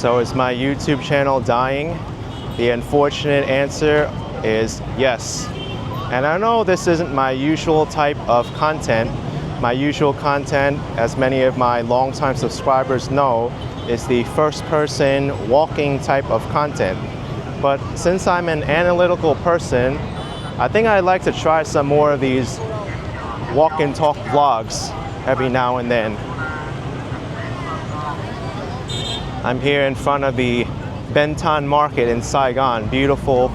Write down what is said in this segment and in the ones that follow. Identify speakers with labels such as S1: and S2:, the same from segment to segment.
S1: So is my YouTube channel dying? The unfortunate answer is yes. And I know this isn't my usual type of content. My usual content, as many of my longtime subscribers know, is the first-person walking type of content. But since I'm an analytical person, I think I'd like to try some more of these walk and talk vlogs every now and then. I'm here in front of the Benton Market in Saigon. Beautiful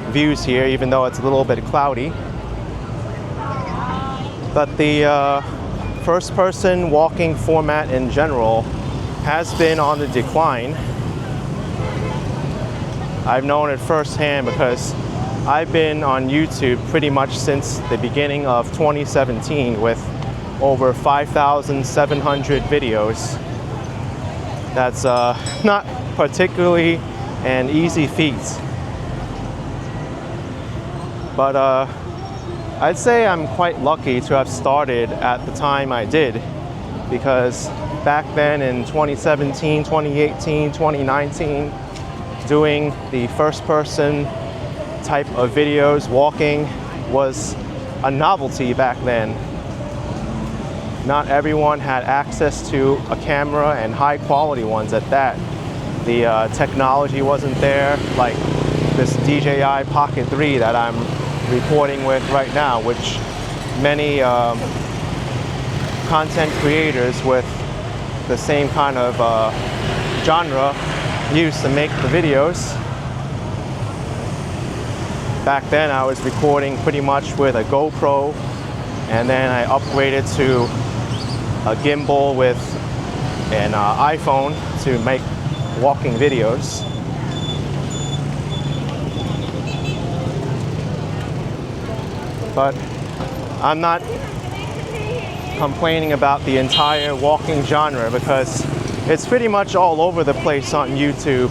S1: views here, even though it's a little bit cloudy. But the first-person walking format in general has been on the decline. I've known it firsthand because I've been on YouTube pretty much since the beginning of 2017 with over 5,700 videos. That's not particularly an easy feat. But I'd say I'm quite lucky to have started at the time I did, because back then in 2017, 2018, 2019, doing the first-person type of videos, walking, was a novelty back then. Not everyone had access to a camera, and high quality ones at that. The technology wasn't there, like this DJI Pocket 3 that I'm recording with right now, which many content creators with the same kind of genre use to make the videos. Back then I was recording pretty much with a GoPro, and then I upgraded to a gimbal with an iPhone to make walking videos. But I'm not complaining about the entire walking genre, because it's pretty much all over the place on YouTube.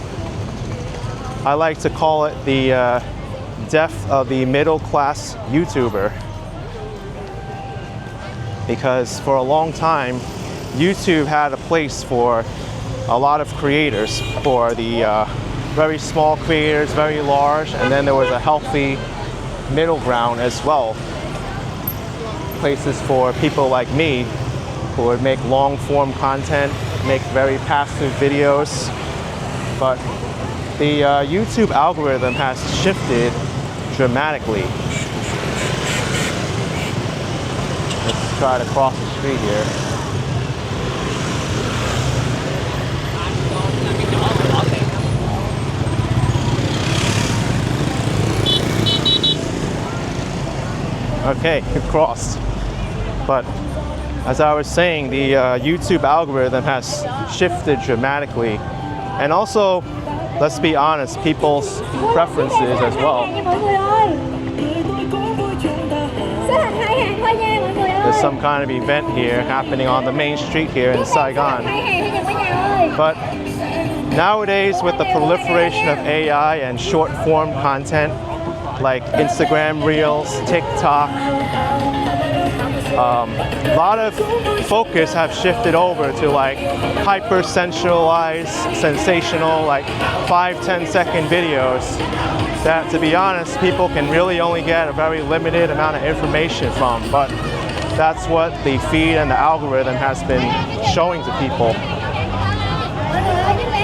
S1: I like to call it the death of the middle-class YouTuber, because for a long time YouTube had a place for a lot of creators, for the very small creators, very large, and then there was a healthy middle ground as well. Places for people like me who would make long-form content, make very passive videos. But the YouTube algorithm has shifted dramatically. Let's try to cross the street here. Okay, it crossed. But as I was saying, the YouTube algorithm has shifted dramatically. And also, let's be honest, people's preferences as well. There's some kind of event here happening on the main street here in Saigon. But nowadays, with the proliferation of AI and short-form content like Instagram Reels, TikTok, a lot of focus have shifted over to like hyper-sensualized, sensational, like 5-10 second videos that, to be honest, people can really only get a very limited amount of information from. But that's what the feed and the algorithm has been showing to people.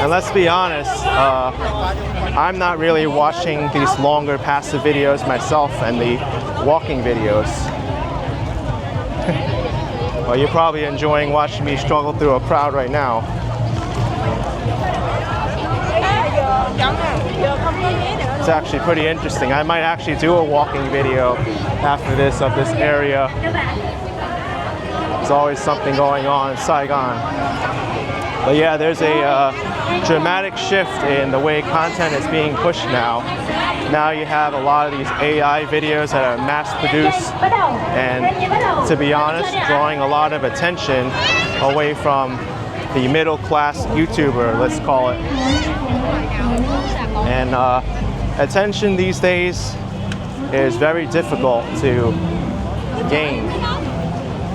S1: And let's be honest, I'm not really watching these longer passive videos myself and the walking videos. Well, you're probably enjoying watching me struggle through a crowd right now. It's actually pretty interesting. I might actually do a walking video after this of this area. There's always something going on in Saigon. But yeah, there's a dramatic shift in the way content is being pushed now. Now you have a lot of these AI videos that are mass-produced, and to be honest, drawing a lot of attention away from the middle-class YouTuber, let's call it. And attention these days is very difficult to gain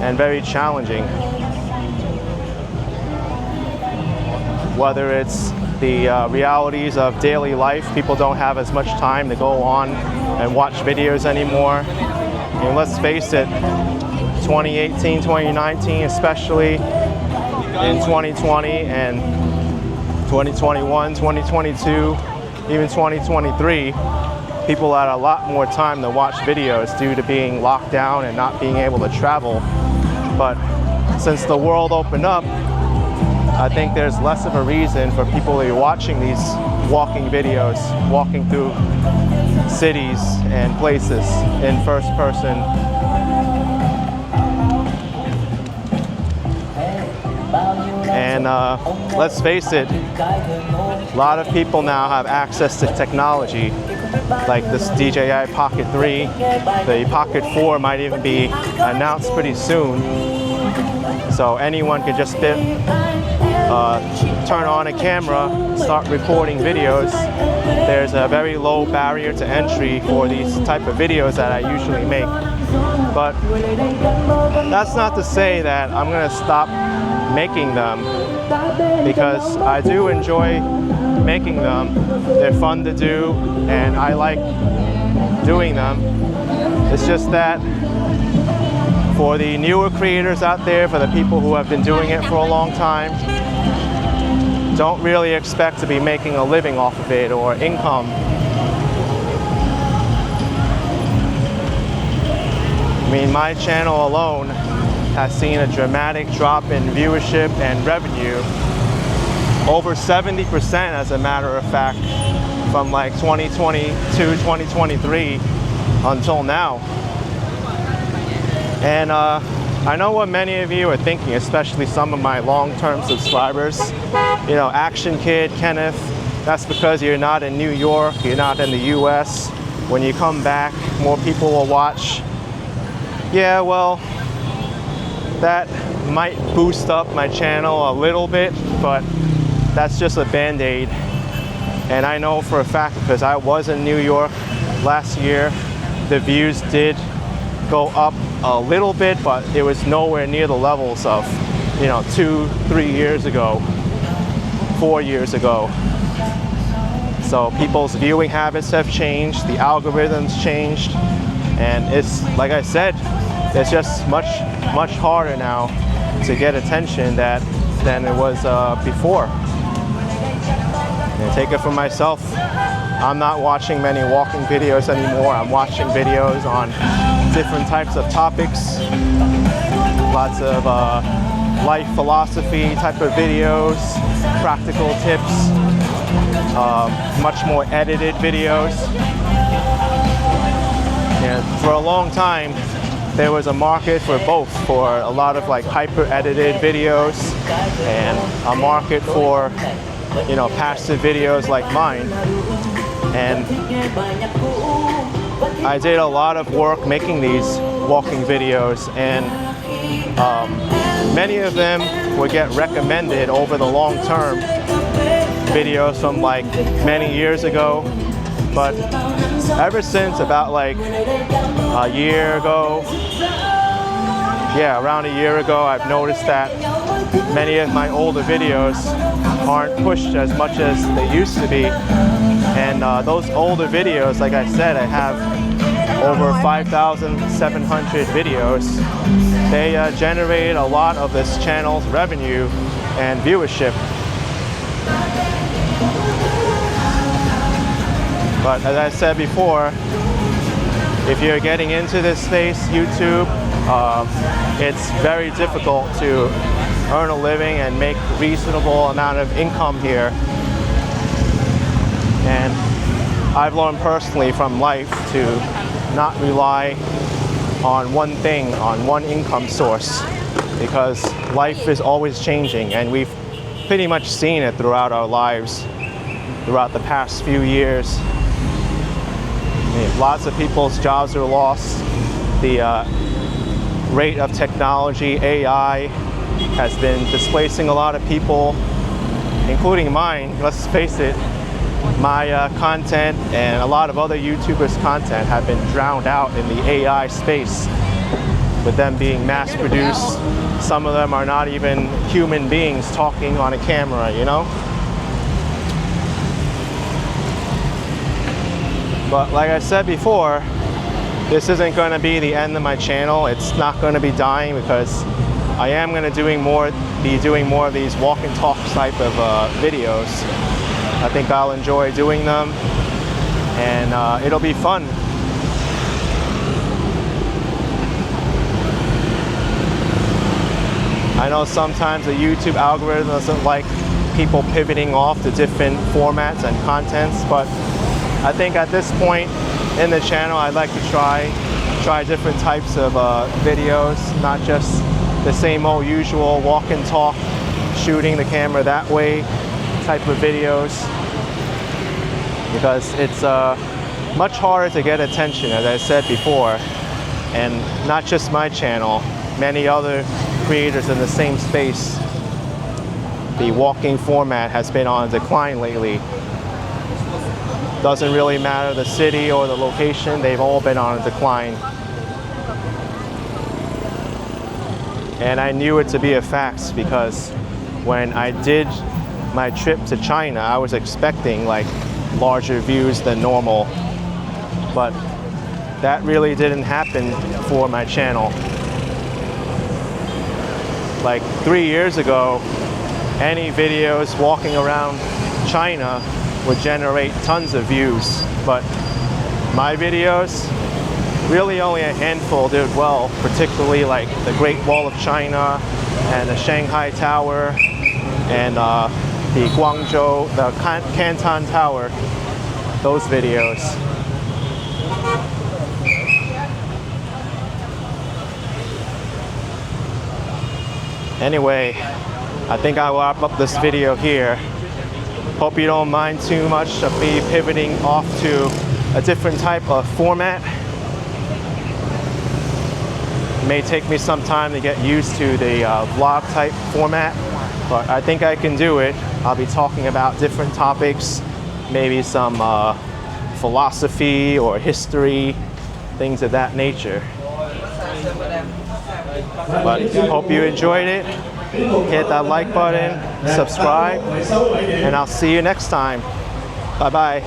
S1: and very challenging. Whether it's the realities of daily life. People don't have as much time to go on and watch videos anymore. And let's face it, 2018, 2019, especially in 2020 and 2021, 2022, even 2023, people had a lot more time to watch videos due to being locked down and not being able to travel. But since the world opened up, I think there's less of a reason for people to be watching these walking videos, walking through cities and places in first person. And let's face it, a lot of people now have access to technology, like this DJI Pocket 3. The Pocket 4 might even be announced pretty soon. So anyone can just turn on a camera, start recording videos. There's a very low barrier to entry for these type of videos that I usually make. But that's not to say that I'm gonna stop making them, because I do enjoy making them. They're fun to do and I like doing them. It's just that for the newer creators out there, for the people who have been doing it for a long time, don't really expect to be making a living off of it or income. I mean, my channel alone has seen a dramatic drop in viewership and revenue, over 70% as a matter of fact, from like 2022, 2023 until now. And I know what many of you are thinking, especially some of my long-term subscribers. You know, ActionKid, Kenneth, that's because you're not in New York, you're not in the US. When you come back, more people will watch. Yeah, well, that might boost up my channel a little bit, but that's just a band-aid. And I know for a fact, because I was in New York last year, the views did go up a little bit, but it was nowhere near the levels of, you know, 2-3 years ago, 4 years ago. So people's viewing habits have changed, the algorithms changed, and it's, like I said, it's just much harder now to get attention than it was before. And take it from myself, I'm not watching many walking videos anymore. I'm watching videos on different types of topics, lots of life philosophy type of videos, practical tips, much more edited videos. And for a long time, there was a market for both, for a lot of like hyper-edited videos and a market for, you know, passive videos like mine. And I did a lot of work making these walking videos, and many of them would get recommended over the long term, videos from like many years ago. But ever since about like a year ago, yeah, around a year ago, I've noticed that many of my older videos aren't pushed as much as they used to be. And those older videos, like I said, I have over 5,700 videos. They generate a lot of this channel's revenue and viewership. But as I said before, if you're getting into this space, YouTube, it's very difficult to earn a living and make a reasonable amount of income here. And I've learned personally from life to not rely on one thing, on one income source, because life is always changing, and we've pretty much seen it throughout our lives, throughout the past few years. I mean, lots of people's jobs are lost. The rate of technology, AI, has been displacing a lot of people, including mine. Let's face it, my content and a lot of other YouTubers' content have been drowned out in the AI space, with them being mass-produced. Some of them are not even human beings talking on a camera, you know? But like I said before, this isn't going to be the end of my channel. It's not going to be dying because I am going to be doing more of these walk and talk type of videos. I think I'll enjoy doing them, and it'll be fun. I know sometimes the YouTube algorithm doesn't like people pivoting off to different formats and contents, but I think at this point in the channel, I'd like to try different types of videos, not just the same old usual walk and talk, shooting the camera that way type of videos, because it's much harder to get attention, as I said before, and not just my channel, many other creators in the same space. The walking format has been on decline lately. Doesn't really matter the city or the location, they've all been on a decline. And I knew it to be a fact because when I did my trip to China, I was expecting like larger views than normal, but that really didn't happen for my channel. Like 3 years ago, any videos walking around China would generate tons of views, but my videos, really only a handful did well, particularly like the Great Wall of China and the Shanghai Tower and the Guangzhou, the Canton Tower, those videos. Anyway, I think I'll wrap up this video here. Hope you don't mind too much of me pivoting off to a different type of format. It may take me some time to get used to the vlog type format, but I think I can do it. I'll be talking about different topics, maybe some philosophy or history, things of that nature. But hope you enjoyed it. Hit that like button, subscribe, and I'll see you next time. Bye-bye.